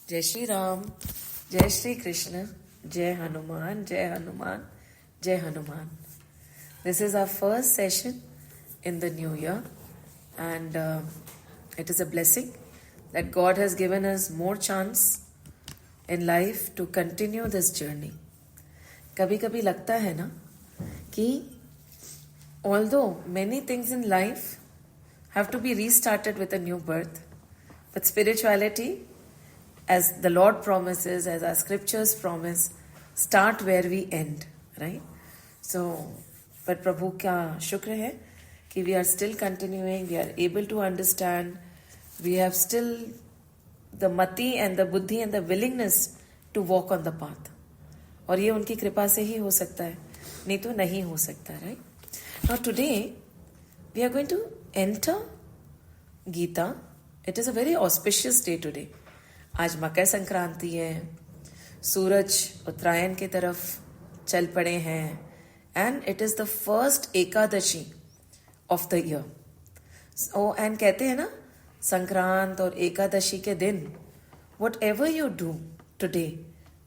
जय श्री राम, जय श्री कृष्ण, जय हनुमान, जय हनुमान, जय Hanuman. This is our first session in the new year, and it is a blessing that God has given us more chance in life to continue this journey. कभी कभी लगता है ना कि although many things in life have to be restarted with a new birth, but spirituality, as the Lord promises, as our scriptures promise, start where we end, right? So, but Prabhu का शुक्र है कि we are still continuing, we are able to understand, we have still the mati and the buddhi and the willingness to walk on the path. और ये उनकी कृपा से ही हो सकता है, नहीं तो नहीं हो सकता, right? Now today we are going to enter Gita. It is a very auspicious day today. आज मकर संक्रांति है, सूरज उत्तरायण की तरफ चल पड़े हैं, and it is the first Ekadashi of the year. And कहते हैं ना, संक्रांत और एकादशी के दिन what ever you do today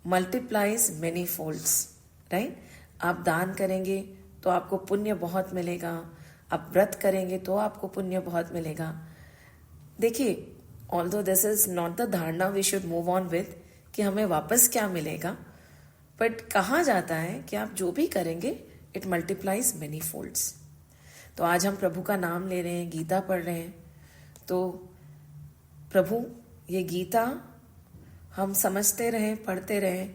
multiplies many folds, right? आप दान करेंगे तो आपको पुण्य बहुत मिलेगा, आप व्रत करेंगे तो आपको पुण्य बहुत मिलेगा. देखिए, although this is not the धारणा we should move on with कि हमें वापस क्या मिलेगा, बट कहा जाता है कि आप जो भी करेंगे it multiplies many folds. तो आज हम प्रभु का नाम ले रहे हैं, गीता पढ़ रहे हैं, तो प्रभु ये गीता हम समझते रहें, पढ़ते रहें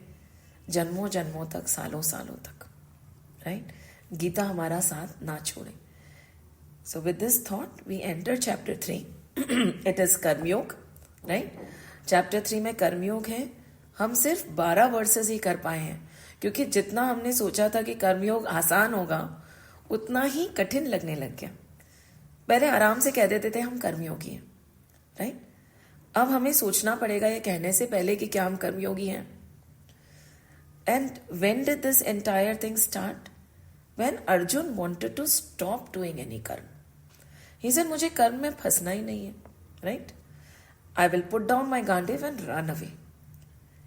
जन्मों जन्मों तक, सालों सालों तक, राइट? गीता हमारा साथ ना छोड़े. So with this thought we enter chapter 3. It is कर्मयोग, राइट? चैप्टर 3 में कर्मयोग है. हम सिर्फ 12 वर्सेस ही कर पाए हैं, क्योंकि जितना हमने सोचा था कि कर्मयोग आसान होगा उतना ही कठिन लगने लग गया. पहले आराम से कह देते थे हम कर्मयोगी हैं, राइट? अब हमें सोचना पड़ेगा ये कहने से पहले कि क्या हम कर्मयोगी हैं. And when did this entire thing start? When Arjun wanted to stop doing any karma. He said, मुझे कर्म में फंसना ही नहीं है, right? I will put down my Gandiva and run away.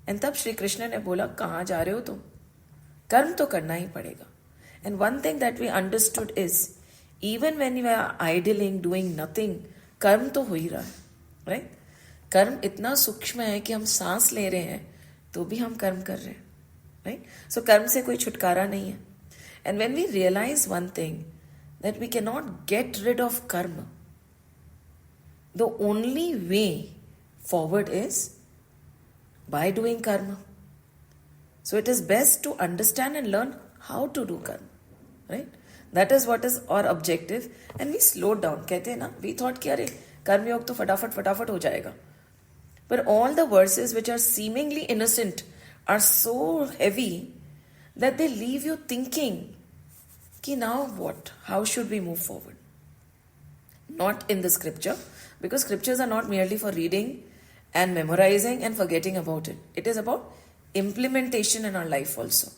And तब श्री कृष्ण ने बोला, कहाँ जा रहे हो तुम? कर्म तो करना ही पड़ेगा. And one thing that we understood is, even when we are idling, doing nothing, कर्म तो हो ही रहा है, राइट? कर्म इतना सूक्ष्म है कि हम सांस ले रहे हैं तो भी हम कर्म कर रहे हैं, राइट? सो कर्म से कोई छुटकारा नहीं है. And when we realize one thing, that we cannot get rid of karma, the only way forward is by doing karma. So it is best to understand and learn how to do karma, right? That is what is our objective, and we slowed down. कहते हैं ना, we thought कि अरे कर्मयोग तो फटाफट हो जाएगा, but all the verses which are seemingly innocent are so heavy that they leave you thinking कि now what? How should we move forward? Not in the scripture, because scriptures are not merely for reading and memorizing and forgetting about it. It is about implementation in our life also.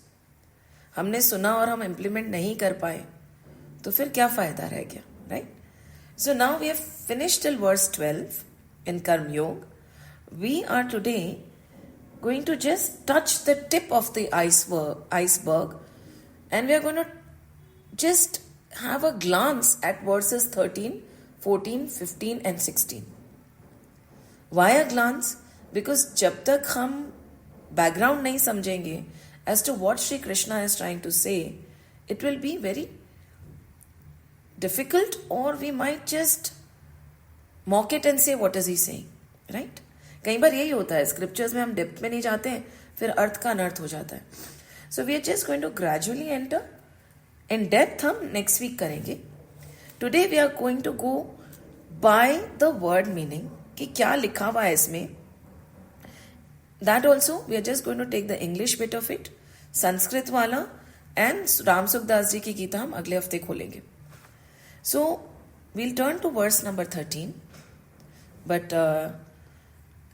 हमने सुना और हम implement नहीं कर पाए तो फिर क्या फायदा रह गया, right? So now we have finished till verse 12 in Karma Yoga. We are today going to just touch the tip of the iceberg, and we are going to just have a glance at verses 13, 14, 15 and 16. Why a glance? Because जब तक हम background नहीं समझेंगे as to what Shri Krishna is trying to say, it will be very difficult, or we might just mock it and say what is he saying, right? कई बार यही होता है, scriptures में हम depth में नहीं जाते हैं, फिर अर्थ का अनर्थ हो जाता है. So we are just going to gradually enter. In depth हम next week करेंगे. Today we are going to go by the word meaning कि क्या लिखा हुआ है इसमें. That also we are just going to take the English bit of it, Sanskrit वाला, and Ram Sukhdas जी की गीता हम अगले हफ्ते खोलेंगे. So we'll turn to verse number 13, but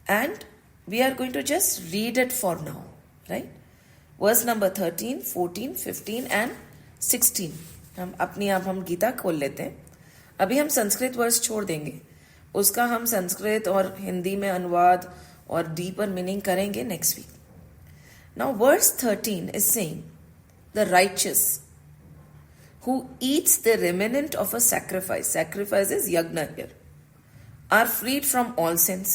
and we are going to just read it for now, right? Verse number 13, 14, 15 and 16. हम अपनी आप हम गीता खोल लेते हैं. अभी हम संस्कृत वर्ष छोड़ देंगे, उसका हम संस्कृत और हिंदी में अनुवाद और डीपर मीनिंग करेंगे next week. Now verse 13 is saying the righteous who eats the remnant of a sacrifice, sacrifice is yagna here, are freed from all sins.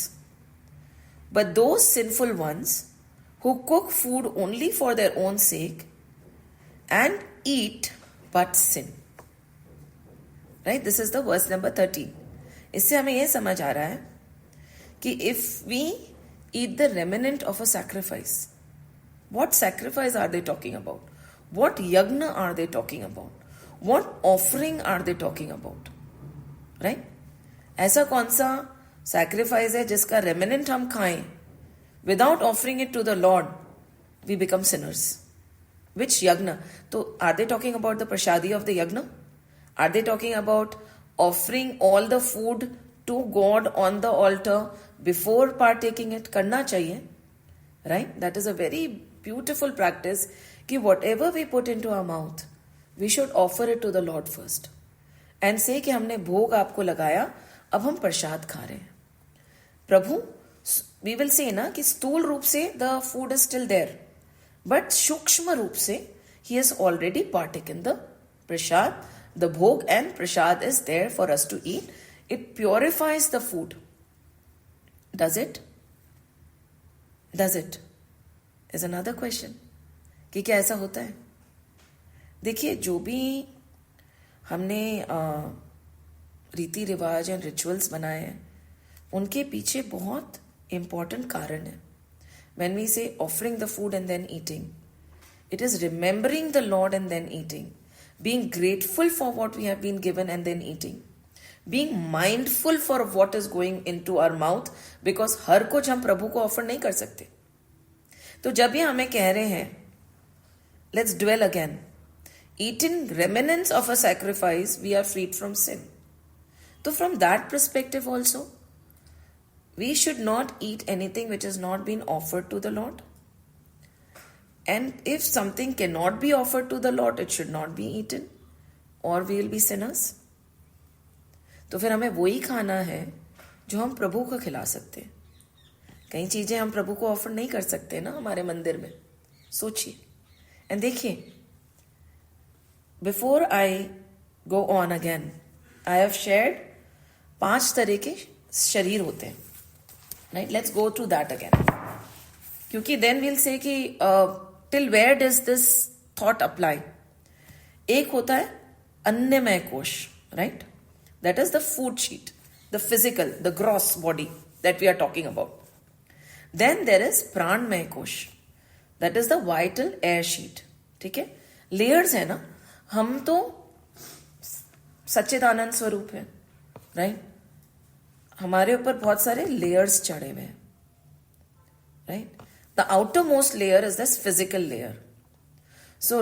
But those sinful ones who cook food only for their own sake and eat but sin. Right? This is the verse number 13. इससे हमें यह समझ आ रहा है कि if we eat the remnant of a sacrifice, what sacrifice are they talking about? What yagna are they talking about? What offering are they talking about? Right? ऐसा कौन सा sacrifice है जिसका remnant हम खाएं without offering it to the Lord, we become sinners. Which yagna? So are they talking about the prashadi of the yagna? Are they talking about offering all the food to God on the altar before partaking it? करना चाहिए. Right? That is a very beautiful practice कि whatever we put into our mouth, we should offer it to the Lord first and say कि हमने भोग आपको लगाया, अब हम प्रसाद खा रहे हैं. प्रभु, we will say ना कि स्थूल रूप से the food is still there, but सूक्ष्म रूप से he has already partaken the prasad, the bhog, and prasad is there for us to eat. It purifies the food. Does it? Does it? Is another question. कि क्या ऐसा होता है? देखिए, जो भी हमने रीति रिवाज एंड रिचुअल्स बनाए हैं, उनके पीछे बहुत इम्पॉर्टेंट कारण है. When we say offering the food and then eating, it is remembering the Lord and then eating, being grateful for what we have been given and then eating, being mindful for what is going into our mouth, because हर कुछ हम प्रभु को offer नहीं कर सकते. तो जब ये हमें कह रहे हैं let's dwell again, eating remnants of a sacrifice, we are freed from sin. So from that perspective also, we should not eat anything which has not been offered to the Lord. And if something cannot be offered to the Lord, it should not be eaten, or we will be sinners. तो फिर हमें वही खाना है जो हम प्रभु को खिला सकते हैं. कई चीजें हम प्रभु को ऑफर नहीं कर सकते ना हमारे मंदिर में. सोचिए एंड देखिए. Before I go on again, I have shared 5 तरह के शरीर होते हैं. Right? Let's go through that again. क्योंकि then we'll say कि till where does this thought apply? एक होता है अन्नमय कोश, right? That is the food sheet, the physical, the gross body that we are talking about. Then there is प्राणमय कोश, that is the vital air sheet. ठीक है? Layers है ना. हम तो सच्चिदानंद स्वरूप है, राइट? हमारे ऊपर बहुत सारे लेयर्स चढ़े हुए हैं, right? The outermost layer is this physical layer. So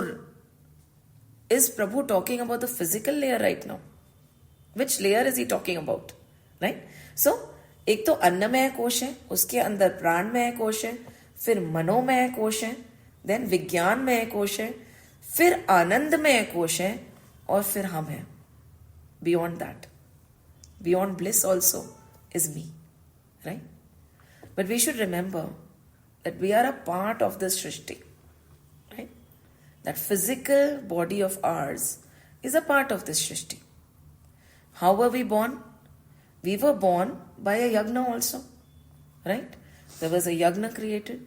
is Prabhu talking about the physical layer right now? Which layer is he talking about? Right? So एक तो अन्नमय कोश है, उसके अंदर प्राणमय कोश है, फिर मनोमय कोश है, देन विज्ञानमय कोश है, फिर आनंदमय कोश है, और फिर हम हैं. Beyond that, beyond bliss also is me, right? But we should remember that we are a part of this srishti, right? That physical body of ours is a part of this srishti. How were we born? We were born by a yagna also, right? There was a yagna created.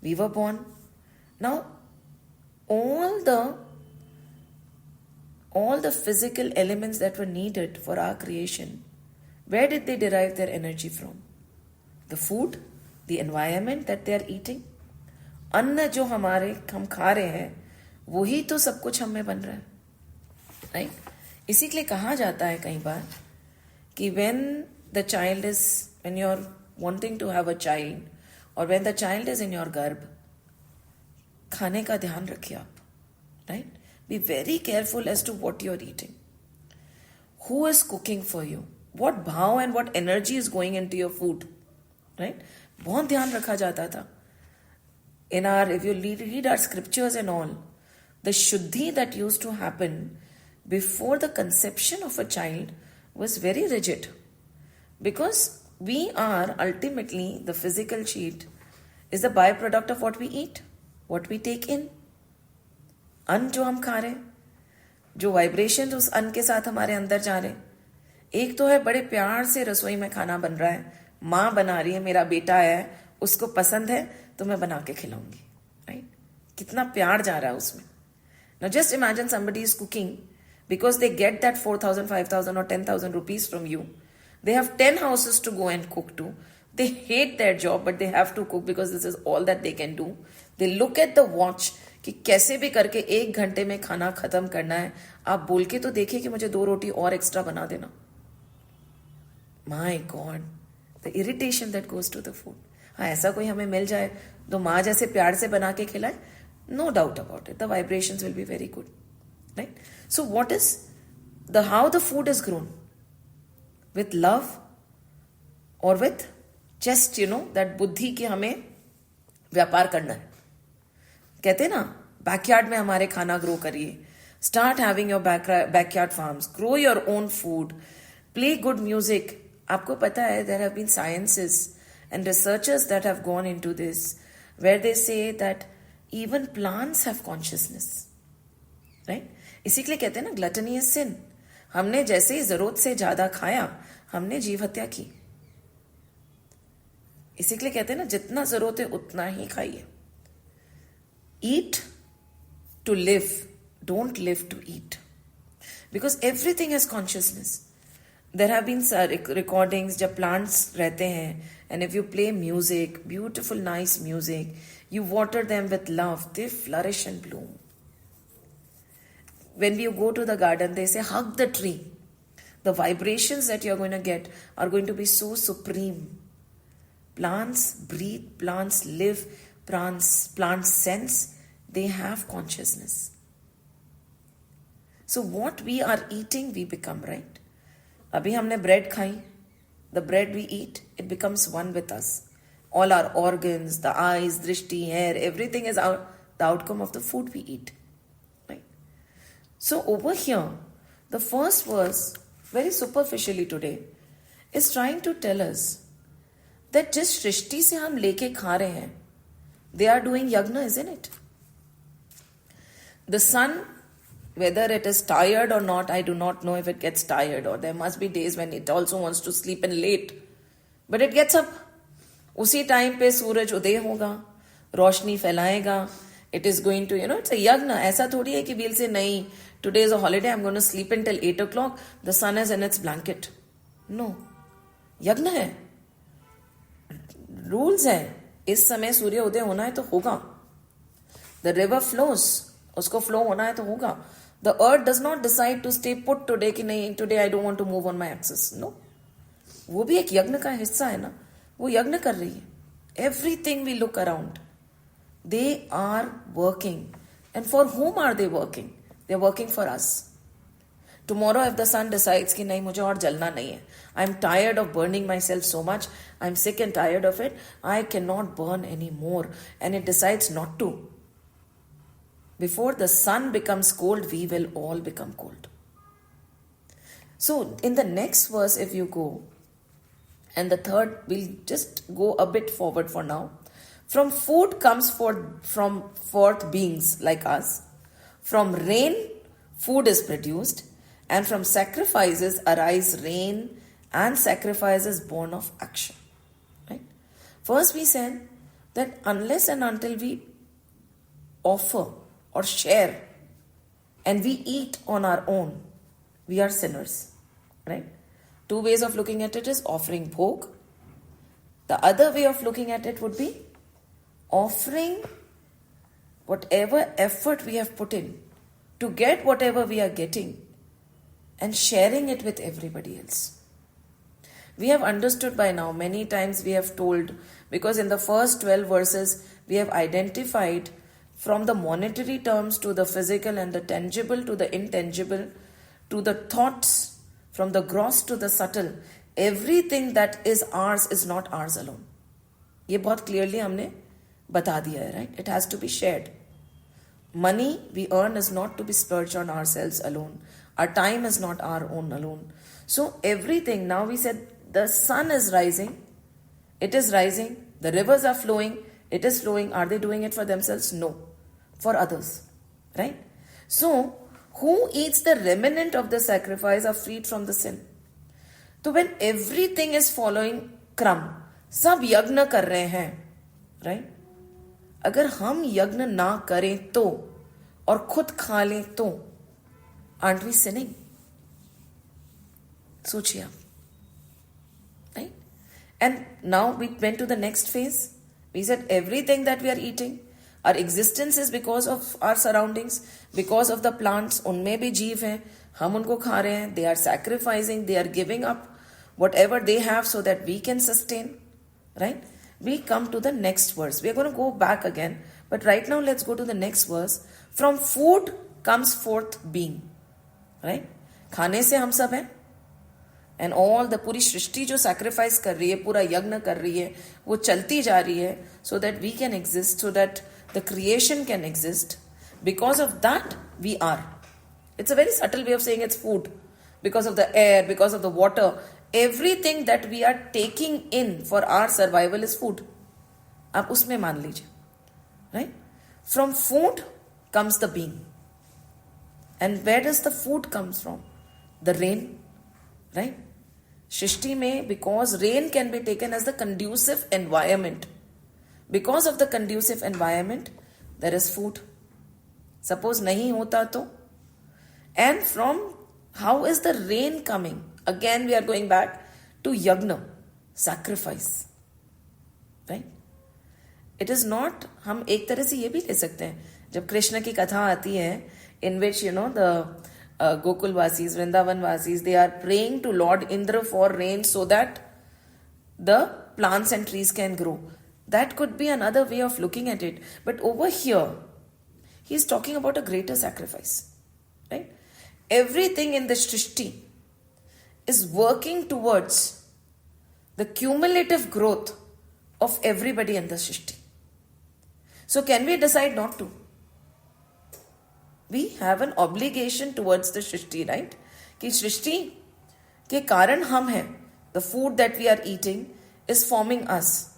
We were born. Now, all the physical elements that were needed for our creation, where did they derive their energy from? The food, the environment that they are eating. अन्न जो हम खा रहे हैं, वही तो सब कुछ हमें बन रहा है, right? इसी के लिए कहा जाता है कई बार कि when you're wanting to have a child, or when the child is in your गर्भ, खाने का ध्यान रखिए आप, right? Be very careful as to what you're eating. Who is cooking for you? What bhav and what energy is going into your food, right? बहुत ध्यान रखा जाता था. If you read our scriptures and all, the shuddhi that used to happen before the conception of a child was very rigid, because we are ultimately, the physical sheet is the byproduct of what we eat, what we take in. अन्न जो हम खा रहे, जो vibration उस अन्न के साथ हमारे अंदर जा रहे, एक तो है बड़े प्यार से रसोई में खाना बन रहा है, माँ बना रही है, मेरा बेटा है, उसको पसंद है तो मैं बना के खिलाऊंगी, राइट? कितना प्यार जा रहा है उसमें. Now just imagine somebody is cooking because they get that 4,000, 5,000 or 10,000 rupees from you. They have 10 houses to go and cook to. They hate their job but they have to cook because this is all that they can do. They look at the watch कि कैसे भी करके 1 घंटे में खाना खत्म करना है. आप बोल के तो देखिए कि मुझे 2 रोटी और एक्स्ट्रा बना देना. My God, the irritation that goes to the food. हाँ, ऐसा कोई हमें मिल जाए तो माँ जैसे प्यार से बना के खिलाए, no doubt about it, the vibrations will be very good, right? So what is how the food is grown? With love or with just that बुद्धि कि हमें व्यापार करना है. कहते हैं ना, बैकयार्ड में हमारे खाना ग्रो करिए. Start having your backyard farms, grow your own food, play good music. आपको पता है there have been sciences and researchers that have gone into this where they say that even plants have consciousness, right? इसी के लिए कहते हैं ना, gluttony is सिन. हमने जैसे ही जरूरत से ज्यादा खाया, हमने जीव हत्या की. इसी के लिए कहते हैं ना, जितना जरूरत है उतना ही खाइए. Eat to live, don't live to eat. Because everything has consciousness. There have been recordings जब plants रहते हैं, and if you play music, beautiful, nice music, you water them with love, they flourish and bloom. When you go to the garden, they say hug the tree. The vibrations that you're going to get are going to be so supreme. Plants breathe, plants live, plants sense, they have consciousness. So what we are eating, we become, right? Abhi humne bread khai, the bread we eat, it becomes one with us. All our organs, the eyes, drishti, hair, everything is the outcome of the food we eat, right? So over here, the first verse, very superficially today, is trying to tell us that जिस सृष्टि से हम लेके खा रहे हैं, they are doing yagna, isn't it? The sun, whether it is tired or not, I do not know if it gets tired, or there must be days when it also wants to sleep in late, but it gets up. उसी time पे सूरज उदय होगा, रोशनी फैलाएगा. It is going to, it's a yagna. ऐसा थोड़ी है कि we'll say नहीं, today is a holiday, I'm going to sleep until 8 o'clock, the sun is in its blanket. No, यज्ञ है, रूल्स है. इस समय सूर्य उदय होना है तो होगा. द रिवर फ्लोज, उसको फ्लो होना है तो होगा. The earth does not decide to stay put today कि नहीं, today I don't want to move on my axis. No, वो भी एक यज्ञ का हिस्सा है ना, वो यज्ञ कर रही है. Everything we look around, they are working. And for whom are they working? They are working for us. Tomorrow if the sun decides कि नहीं, मुझे और जलना नहीं है, I'm tired of burning myself so much, I'm sick and tired of it, I cannot burn anymore, and it decides not to, before the sun becomes cold, we will all become cold. So in the next verse, if you go, and the third, we'll just go a bit forward for now. From food comes forth beings like us. From rain, food is produced. And from sacrifices arise rain, and sacrifices born of action. Right? First we said that unless and until we offer or share and we eat on our own, we are sinners. Right? 2 ways of looking at it is offering bhog. The other way of looking at it would be offering whatever effort we have put in to get whatever we are getting, and sharing it with everybody else. We have understood by now, many times we have told, because in the first 12 verses, we have identified from the monetary terms to the physical and the tangible to the intangible, to the thoughts, from the gross to the subtle, everything that is ours is not ours alone. ये बहुत clearly हमने बता दिया है, right? It has to be shared. Money we earn is not to be splurged on ourselves alone. Our time is not our own alone. So everything, now we said the sun is rising, it is rising, the rivers are flowing, it is flowing. Are they doing it for themselves? No, for others, right? So who eats the remnant of the sacrifice are freed from the sin. So when everything is following क्रम, सब यज्ञ कर रहे हैं, right? अगर हम यज्ञ ना करें तो और खुद खा लें तो aren't we sinning? सोचिए आप, right? And now we went to the next phase. We said everything that we are eating, our existence is because of our surroundings, because of the plants. उनमें भी जीव हैं, हम उनको खा रहे हैं. They are sacrificing, they are giving up whatever they have so that we can sustain, right? We come to the next verse. We are going to go back again, but right now let's go to the next verse. From food comes forth being, right? खाने से हम सब हैं, and all the पूरी सृष्टि जो sacrifice कर रही है, पूरा यज्ञ कर रही है, वो चलती जा रही है so that we can exist, so that the creation can exist. Because of that we are. It's a very subtle way of saying it's food. Because of the air, because of the water, everything that we are taking in for our survival is food. आप उसमें मान लीजिए, right? From food comes the being. And where does the food comes from? The rain, right? सृष्टि में, because rain can be taken as the conducive environment. Because of the conducive environment, there is food. Suppose नहीं होता तो? And from how is the rain coming? Again we are going back to yagna, sacrifice, right? It is not, हम एक तरह से ये भी ले सकते हैं, जब कृष्ण की कथा आती है, in which the Gokul Vasis, Vrindavan Vasis, they are praying to Lord Indra for rain so that the plants and trees can grow. That could be another way of looking at it. But over here, he is talking about a greater sacrifice, right? Everything in the Shrishti is working towards the cumulative growth of everybody in the Shrishti. So can we decide not to? We have an obligation towards the Shrishti, right? कि सृष्टि के कारण हम हैं. The food that we are eating is forming us,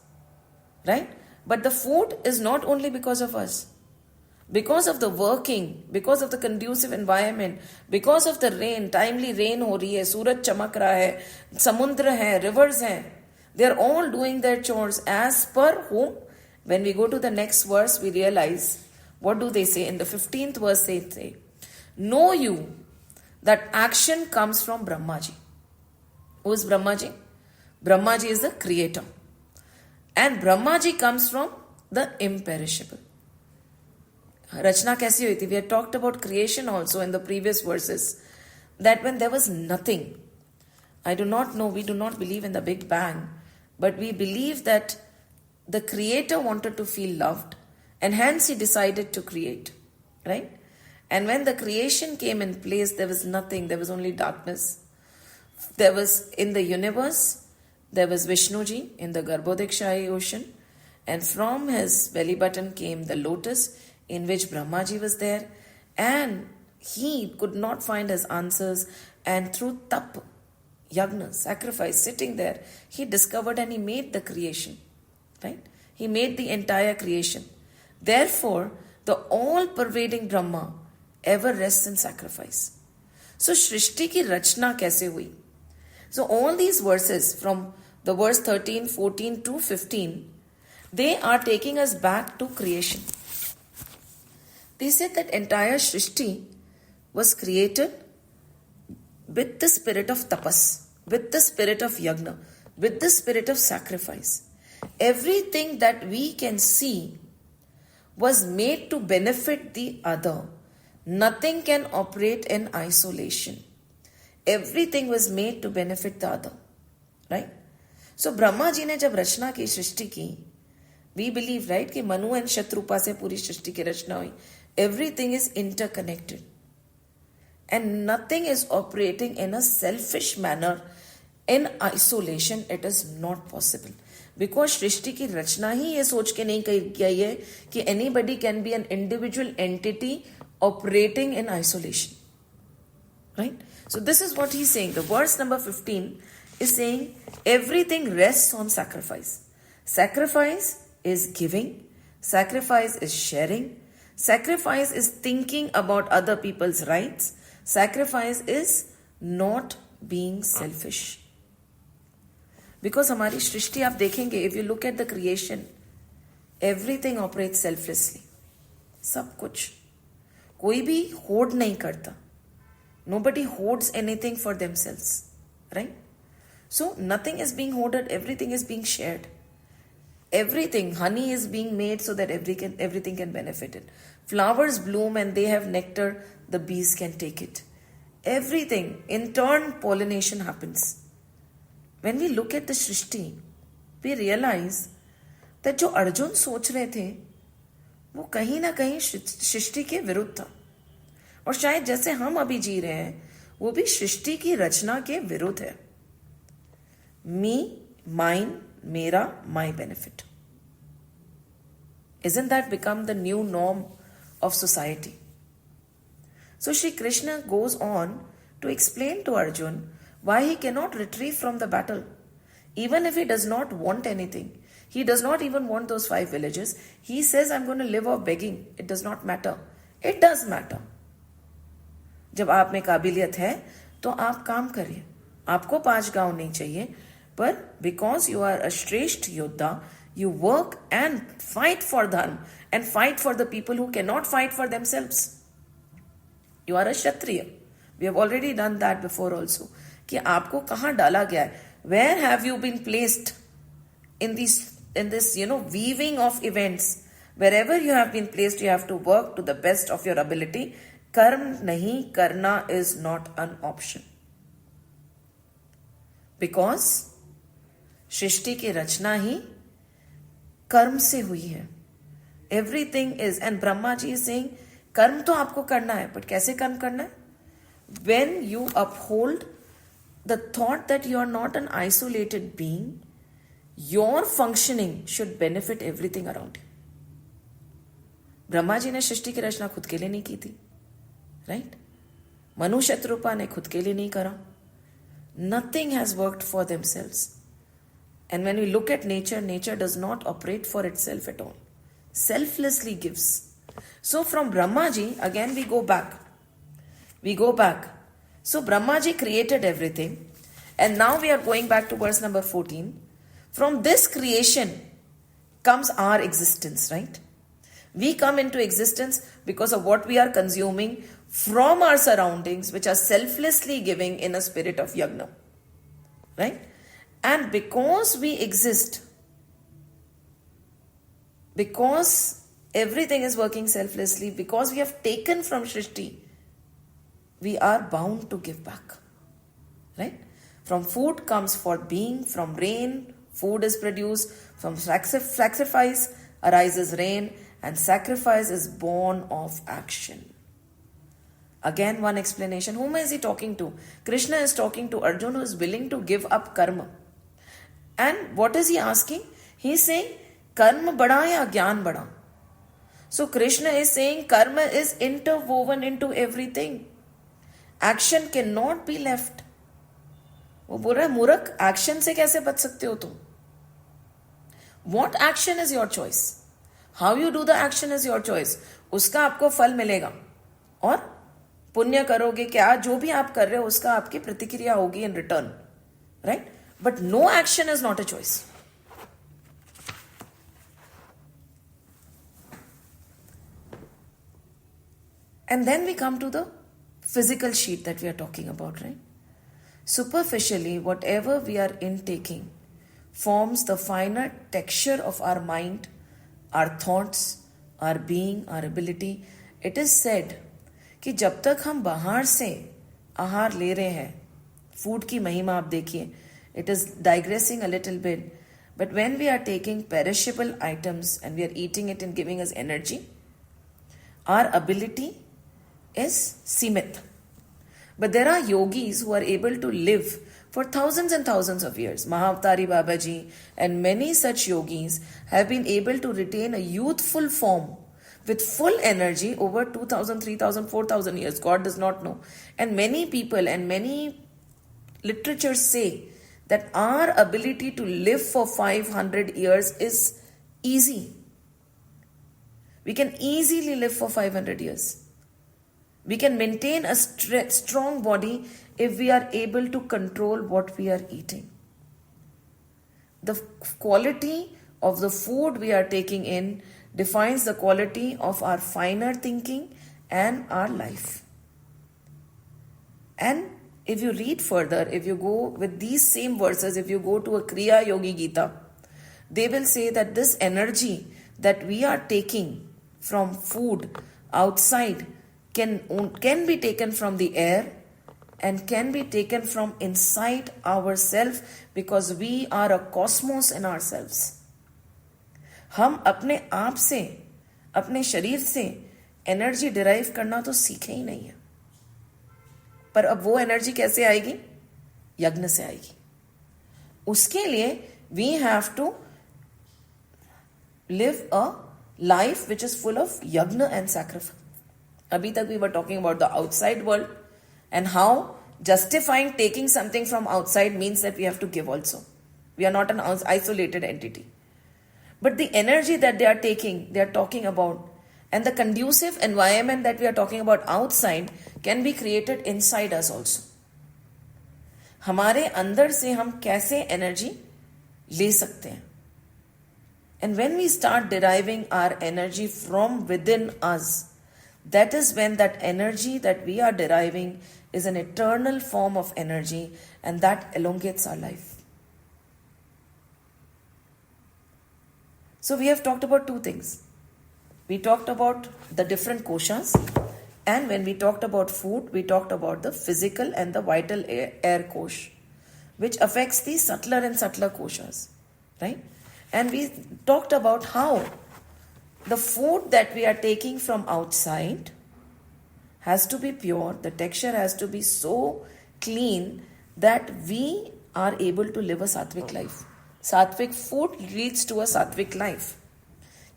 right? But the food is not only because of us. Because of the working, because of the conducive environment, because of the rain, timely rain हो रही है, सूरज चमक रहा है, समुद्र है, rivers हैं. They are all doing their chores as per whom? When we go to the next verse, we realize, what do they say? In the 15th verse they say, know you that action comes from Brahmaji. Who is Brahmaji? Brahmaji is the creator. And Brahmaji comes from the imperishable. Rachna kaisi hui thi? We had talked about creation also in the previous verses. That when there was nothing, I do not know, we do not believe in the Big Bang, but we believe that the creator wanted to feel loved and hence he decided to create, right? And when the creation came in place, there was nothing, there was only darkness. There was in the universe, there was Vishnuji in the Garbhodakshai ocean, and from his belly button came the lotus in which Brahmaji was there, and he could not find his answers, and through tap, yagna, sacrifice, sitting there, he discovered and he made the creation, right? He made the entire creation. Therefore, the all-pervading Brahma ever rests in sacrifice. So, Shrishti ki rachna kaise hui? So, all these verses from the verse 13, 14 to 15, they are taking us back to creation. They said that entire Shrishti was created with the spirit of tapas, with the spirit of yagna, with the spirit of sacrifice. Everything that we can see was made to benefit the other. Nothing can operate in isolation. Everything was made to benefit the other. Right? So Brahma ji ne jab rachna ki, srishti ki, we believe, right, कि Manu and Shatrupa से पूरी सृष्टि की रचना हुई. Everything is interconnected. And nothing is operating in a selfish manner. In isolation, it is not possible. Because सृष्टि की रचना ही ये सोच के नहीं की गई है कि anybody can be an individual entity operating in isolation. Right? So this is what he's saying. The verse number 15 is saying everything rests on sacrifice. Sacrifice is giving, sacrifice is sharing, sacrifice is thinking about other people's rights, sacrifice is not being selfish. Because हमारी सृष्टि आप देखेंगे, if you look at the creation, everything operates selflessly. सब कुछ. कोई भी hoard नहीं करता. Nobody hoards anything for themselves. Right? So nothing is being hoarded, everything is being shared. Everything, honey is being made so that everything can benefit it. Flowers bloom and they have nectar, the bees can take it. Everything, in turn, pollination happens. When we look at the Shrishti, we realize that जो अर्जुन सोच रहे थे वो कहीं ना कहीं सृष्टि के विरुद्ध था. और शायद जैसे हम अभी जी रहे हैं वो भी सृष्टि की रचना के विरुद्ध है. मी, माइन, मेरा, my benefit. Isn't that become the new norm of society? So Shri Krishna goes on to explain to Arjun why he cannot retrieve from the battle. Even if he does not want anything, he does not even want those 5 villages. He says, I'm going to live off begging. It does not matter. It does matter. जब आप में काबिलियत है तो आप काम करिए. आपको 5 गांव नहीं चाहिए, पर because you are a श्रेष्ठ योद्धा, you work and fight for dharma and fight for the people who cannot fight for themselves. You are a Kshatriya. We have already done that before also. कि आपको कहाँ डाला गया है? Where have you been placed in this weaving of events? Wherever you have been placed, you have to work to the best of your ability. कर्म नहीं करना is not an option. Because सृष्टि की रचना ही कर्म से हुई है. Everything is, and Brahma ji is saying, कर्म तो आपको करना है, but कैसे कर्म करना है? When you uphold the thought that you are not an isolated being, your functioning should benefit everything around you. Brahma ji ने सृष्टि की रचना खुद के लिए नहीं की थी, राइट? मनु शत्रुपा ने खुद के लिए नहीं करा. Nothing has worked for themselves. And when we look at nature, nature does not operate for itself at all. Selflessly gives. So from Brahma ji, again we go back. So Brahma ji created everything. And now we are going back to verse number 14. From this creation comes our existence, right? We come into existence because of what we are consuming from our surroundings, which are selflessly giving in a spirit of yagna, right? And because we exist, because everything is working selflessly, because we have taken from Shrishti, we are bound to give back, right? From food comes for being, from rain, food is produced, from sacrifice arises rain, and sacrifice is born of action. Again, one explanation. Whom is he talking to? Krishna is talking to Arjuna, who is willing to give up karma. And what is he asking? He is saying, karma bada ya gyan bada? So Krishna is saying, karma is interwoven into everything. Action cannot be left. वो बोल रहा है, मूर्ख, action से कैसे बच सकते हो तुम? What action is your choice? How you do the action is your choice. उसका आपको फल मिलेगा. और पुण्य करोगे क्या, जो भी आप कर रहे हो उसका आपकी प्रतिक्रिया होगी in return. Right? But no action is not a choice. And then we come to the physical sheet that we are talking about, right? Superficially, whatever we are intaking forms the finer texture of our mind, our thoughts, our being, our ability. It is said कि जब तक हम बाहर से आहार ले रहे हैं, फूड की महिमा आप देखिए, it is digressing a little bit, but when we are taking perishable items and we are eating it and giving us energy, our ability is सीमित. But there are yogis who are able to live for thousands and thousands of years. Mahavatari Babaji and many such yogis have been able to retain a youthful form with full energy over 2,000, 3,000, 4,000 years. God does not know. And many people and many literatures say that our ability to live for 500 years is easy. We can easily live for 500 years. We can maintain a strong body if we are able to control what we are eating. The quality of the food we are taking in defines the quality of our finer thinking and our life. And if you read further, if you go with these same verses, if you go to a Kriya Yogi Gita, they will say that this energy that we are taking from food outside can be taken from the air and can be taken from inside ourselves, because we are a cosmos in ourselves. हम अपने आप से, अपने शरीर से energy derive करना तो सीखे ही नहीं है, पर अब वो एनर्जी कैसे आएगी? यज्ञ से आएगी. उसके लिए we have to live a life which is full of yajna and sacrifice. अभी तक we were talking about the outside world and how justifying taking something from outside means that we have to give also. We are not an isolated entity. But the energy that they are talking about, and the conducive environment that we are talking about outside can be created inside us also. हमारे अंदर से हम कैसे energy ले सकते हैं? And when we start deriving our energy from within us, that is when that energy that we are deriving is an eternal form of energy, and that elongates our life. So we have talked about two things. We talked about the different koshas, and when we talked about food, we talked about the physical and the vital air kosh, which affects the subtler and subtler koshas, right? And we talked about how the food that we are taking from outside has to be pure, the texture has to be so clean that we are able to live a sattvic life. Sattvic food leads to a sattvic life.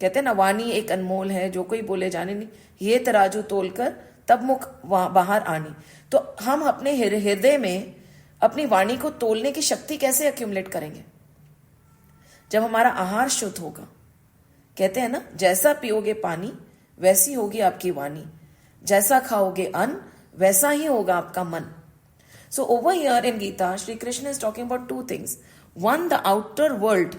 कहते हैं ना, वाणी एक अनमोल है, जो कोई बोले जाने नहीं, ये तराजू तोलकर तब मुख बाहर आनी. तो हम अपने हृदय में अपनी वाणी को तोलने की शक्ति कैसे एक्यूमुलेट करेंगे? जब हमारा आहार शुद्ध होगा. कहते हैं ना, जैसा पियोगे पानी वैसी होगी आपकी वाणी, जैसा खाओगे अन्न वैसा ही होगा आपका मन. So over here in Gita, Shri Krishna is talking about two things. One, the outer world,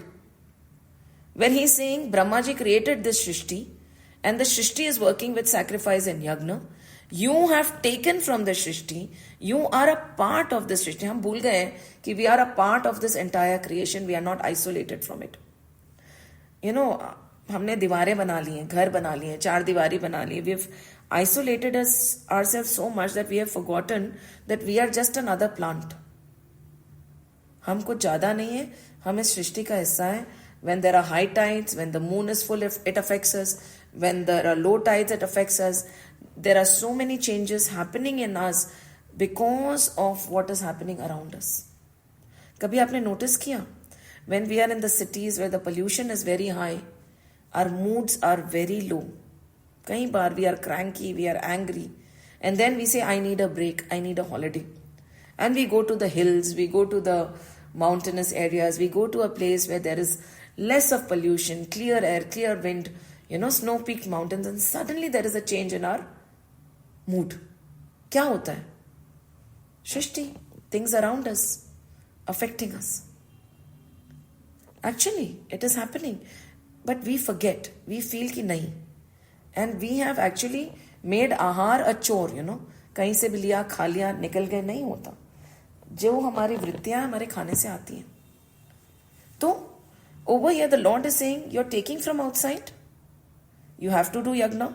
when he is saying Brahmaji created this Shrishti, and the Shrishti is working with sacrifice and yagna. You have taken from the Shrishti, you are a part of this Shrishti. हम भूल गए कि we are a part of this entire creation, we are not isolated from it. You know, हमने दीवारें बना ली हैं, घर बना लिए हैं, चार दीवारी बना ली. We have isolated ourselves so much that we have forgotten that we are just another plant. हम कुछ ज्यादा नहीं है, हम इस सृष्टि का हिस्सा है. When there are high tides, when the moon is full, it affects us. When there are low tides, it affects us. There are so many changes happening in us because of what is happening around us. कभी आपने notice किया? When we are in the cities where the pollution is very high, our moods are very low. कई बार we are cranky, we are angry, and then we say, I need a break, I need a holiday. And we go to the hills, we go to the mountainous areas, we go to a place where there is less of pollution, clear air, clear wind, snow-peaked mountains, and suddenly there is a change in our mood. क्या होता है? Shrishti, things around us, affecting us. Actually, it is happening. But we forget, we feel कि नहीं. And we have actually made ahar a chore, कहीं से भी लिया, खा लिया, निकल गए, नहीं होता. जो हमारी वृत्तियां हमारे खाने से आती हैं. तो over here the Lord is saying, you're taking from outside. You have to do yagna.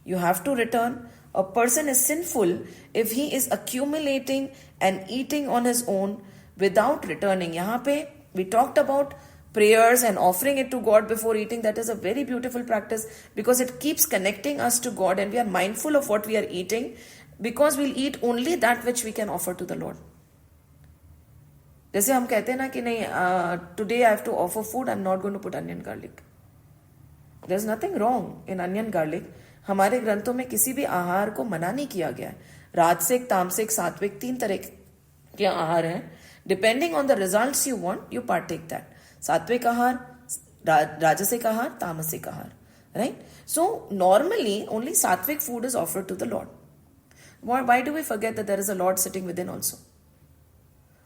You have to return. A person is sinful if he is accumulating and eating on his own without returning. यहाँ पे we talked about prayers and offering it to God before eating. That is a very beautiful practice because it keeps connecting us to God, and we are mindful of what we are eating because we'll eat only that which we can offer to the Lord. जैसे हम कहते हैं ना कि नहीं, today I have to offer food, I'm not going to put onion garlic. There's nothing wrong in onion garlic. हमारे ग्रंथों में किसी भी आहार को मना नहीं किया गया है. राजसिक, तामसिक, सात्विक, 3 तरह के आहार हैं. Depending on the results you want, you partake that. Sattvic ahar, rajasic ahar, tamasic ahar. Right? So normally only sattvic food is offered to the Lord. Why do we forget that there is a Lord sitting within also?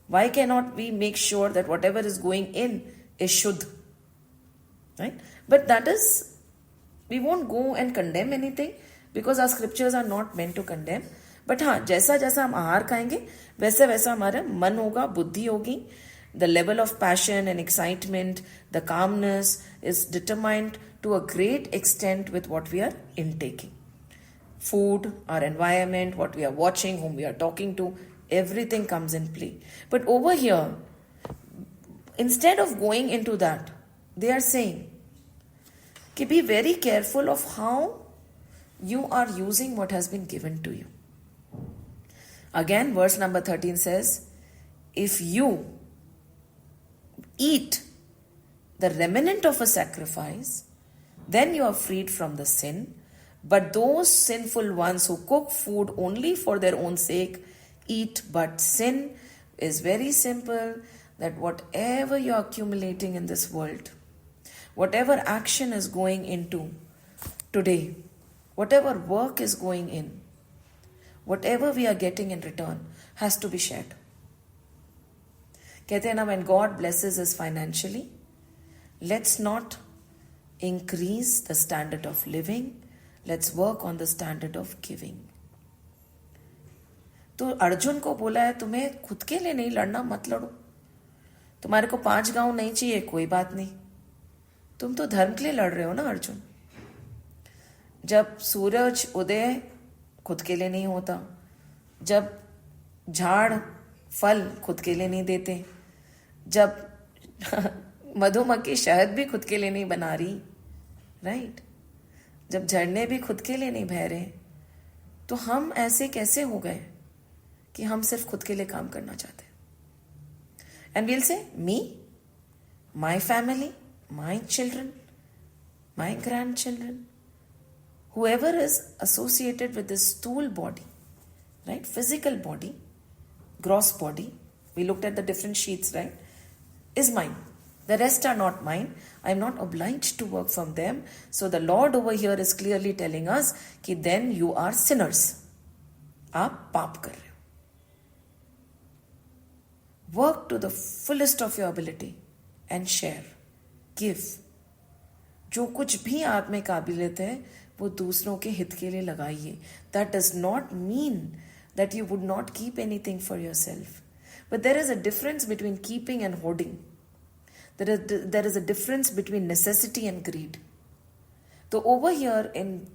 Why cannot we make sure that whatever is going in is Shuddh? Right? But that is, we won't go and condemn anything because our scriptures are not meant to condemn. But हाँ, जैसा जैसा हम आहार खाएंगे वैसे वैसा हमारा मन होगा, बुद्धि होगी. The level of passion and excitement, the calmness is determined to a great extent with what we are intaking. Food, our environment, what we are watching, whom we are talking to, everything comes in play. But over here, instead of going into that, they are saying, be very careful of how you are using what has been given to you. Again, verse number 13 says, if you eat the remnant of a sacrifice, then you are freed from the sin. But those sinful ones who cook food only for their own sake eat but sin. Is very simple, that whatever you are accumulating in this world, whatever action is going into today, whatever work is going in, whatever we are getting in return has to be shared. कहते हैं ना, when God blesses us financially, let's not increase the standard of living, let's work on the standard of giving. तो अर्जुन को बोला है, तुम्हें खुद के लिए नहीं लड़ना, मत लड़ो. तुम्हारे को 5 गांव नहीं चाहिए, कोई बात नहीं. तुम तो धर्म के लिए लड़ रहे हो ना अर्जुन. जब सूरज उदय खुद के लिए नहीं होता, जब झाड़ फल खुद के लिए नहीं देते, जब मधुमक्खी शहद भी खुद के लिए नहीं बना रही, राइट, जब झरने भी खुद के लिए नहीं बह रहे, तो हम ऐसे कैसे हो गए कि हम सिर्फ खुद के लिए काम करना चाहते हैं. And will say me, my family, my children, my grandchildren, whoever is associated with this stool body, right, physical body, gross body, we looked at the different sheets, right, is mine. The rest are not mine. I am not obliged to work from them. So the Lord over here is clearly telling us कि then you are sinners. आप पाप कर रहे हो. Work to the fullest of your ability and share, give. जो कुछ भी आप में काबिलियत है वो दूसरों के हित के लिए लगाइए. That does not mean that you would not keep anything for yourself. But there is a difference between keeping and hoarding. There is a difference between necessity and greed. So over here, in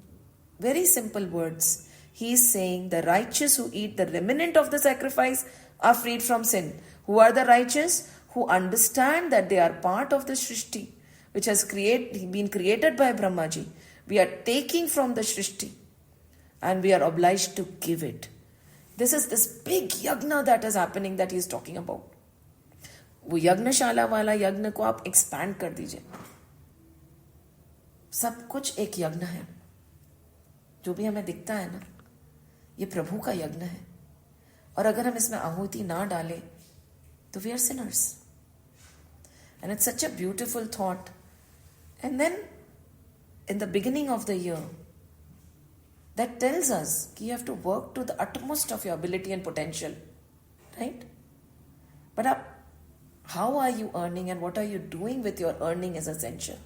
very simple words, he is saying the righteous who eat the remnant of the sacrifice are freed from sin. Who are the righteous? Who understand that they are part of the Shrishti, which has been created by Brahmaji. We are taking from the Shrishti and we are obliged to give it. This is this big yagna that is happening that he is talking about. वो यज्ञशाला वाला यज्ञ को आप expand कर दीजिए. सब कुछ एक यज्ञ है. जो भी हमें दिखता है ना, ये प्रभु का यज्ञ है. और अगर हम इसमें आहुति ना डालें तो we are sinners. And it's such a beautiful thought. And then in the beginning of the year, that tells us that you have to work to the utmost of your ability and potential, right? But how are you earning and what are you doing with your earning is essential.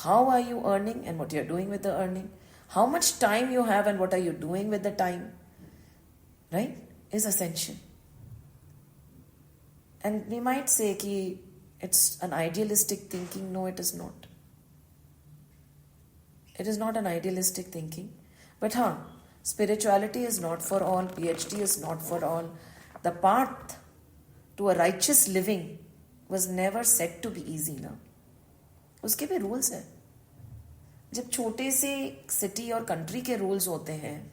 How are you earning and what you're doing with the earning? How much time you have and what are you doing with the time, right, is essential. And we might say that it's an idealistic thinking. No, it is not. It is not an idealistic thinking. But spirituality is not for all. PhD is not for all. The path to a righteous living was never said to be easy ना. उसके भी rules हैं. जब छोटे से city और country के rules होते हैं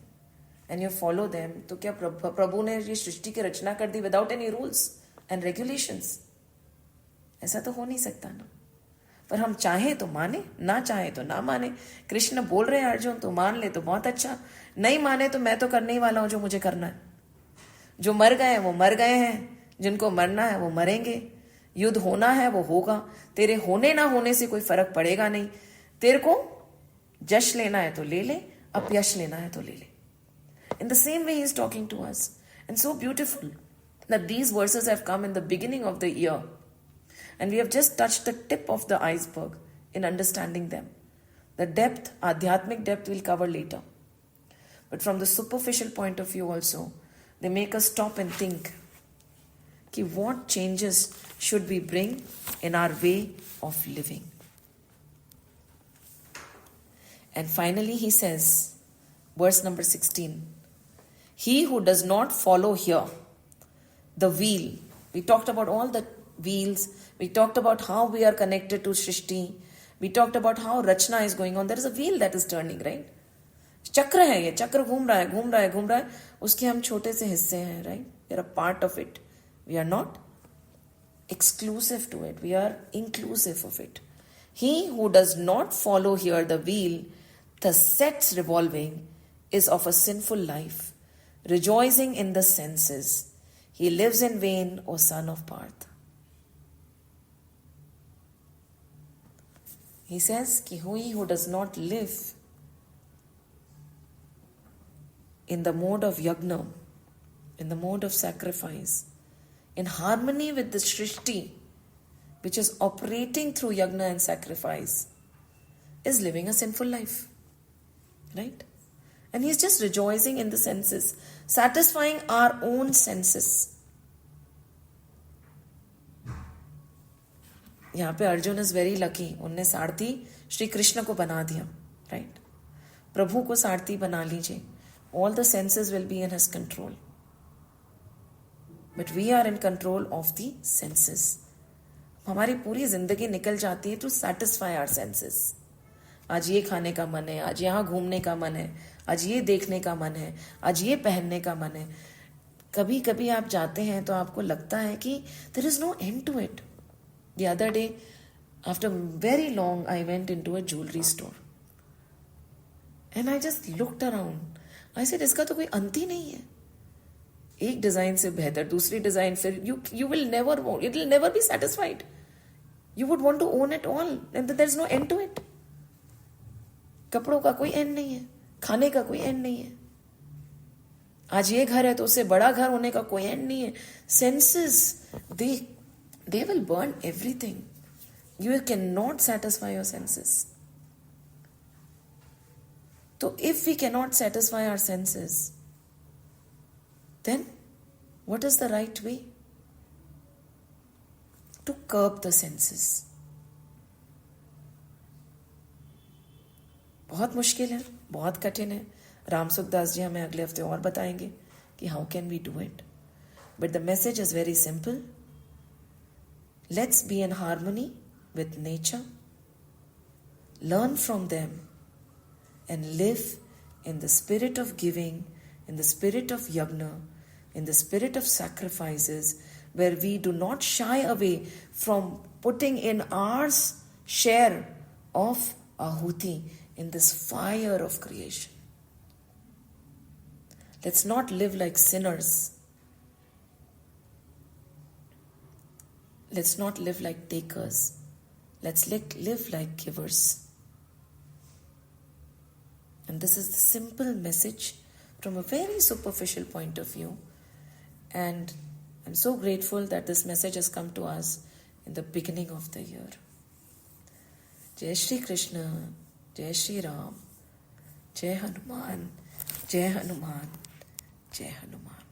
and you follow them, तो क्या प्रभु ने ये सृष्टि की रचना कर दी without any rules and regulations? ऐसा तो हो नहीं सकता ना. पर हम चाहें तो माने, ना चाहे तो ना माने. कृष्ण बोल रहे हैं अर्जुन तो मान ले तो बहुत अच्छा, नहीं माने तो मैं तो करने ही वाला हूं जो मुझे करना है. जो मर गए हैं वो मर गए हैं, जिनको मरना है वो मरेंगे, युद्ध होना है वो होगा, तेरे होने ना होने से कोई फर्क पड़ेगा नहीं। तेरे को जश लेना है तो ले ले, अपयश लेना है तो ले ले। In the same way he is talking to us. And so beautiful that these verses have come in the beginning of the year. And we have just touched the tip of the iceberg in understanding them. The depth, adhyatmic depth, we'll cover later. But from the superficial point of view also, they make us stop and think कि what changes should we bring in our way of living. And finally he says, verse number 16, he who does not follow here the wheel. We talked about all the wheels. We talked about how we are connected to Shrishti. We talked about how Rachna is going on. There is a wheel that is turning, right? चक्र है ये, चक्र घूम रहा है, घूम रहा है, घूम रहा है. उसके हम छोटे से हिस्से हैं, right? We are a part of it. We are not exclusive to it. We are inclusive of it. He who does not follow here the wheel, the sets revolving, is of a sinful life, rejoicing in the senses. He lives in vain, O son of Parth. He says, कि he who does not live in the mode of yagna, in the mode of sacrifice, in harmony with the Shrishti, which is operating through yagna and sacrifice, is living a sinful life. Right? And he's just rejoicing in the senses, satisfying our own senses. यहाँ पे Arjun is very lucky, उनने सारथी श्री कृष्ण को बना दिया, right? प्रभु को सारथी बना लीजिए. All the senses will be in his control. But we are in control of the senses. हमारी पूरी जिंदगी निकल जाती है to satisfy our senses. आज ये खाने का मन है, आज यहाँ घूमने का मन है, आज ये देखने का मन है, आज ये पहनने का मन है. कभी कभी आप जाते हैं तो आपको लगता है कि there is no end to it. The other day, after very long, I went into a jewelry store. And I just looked around. I said, इसका तो कोई अंत ही नहीं है. एक डिजाइन से बेहतर दूसरी डिजाइन, फिर you will never want, it will never be satisfied. You would want to own it all, and there is no end to it. कपड़ों का कोई एंड नहीं है, खाने का कोई एंड नहीं है. आज ये घर है तो उससे बड़ा घर होने का कोई एंड नहीं है. Senses, they will burn everything. You cannot satisfy your senses. So if we cannot satisfy our senses, then what is the right way? To curb the senses. बहुत मुश्किल है, बहुत कठिन है. राम सुखदास जी हमें अगले हफ्ते और बताएंगे कि how can we do it. But the message is very simple. Let's be in harmony with nature, learn from them, and live in the spirit of giving, in the spirit of yagna, in the spirit of sacrifices, where we do not shy away from putting in our share of ahuti in this fire of creation. Let's not live like sinners. Let's not live like takers. Let's live like givers. And this is the simple message from a very superficial point of view. And I'm so grateful that this message has come to us in the beginning of the year. Jai Shri Krishna, Jai Shri Ram, Jai Hanuman, Jai Hanuman, Jai Hanuman.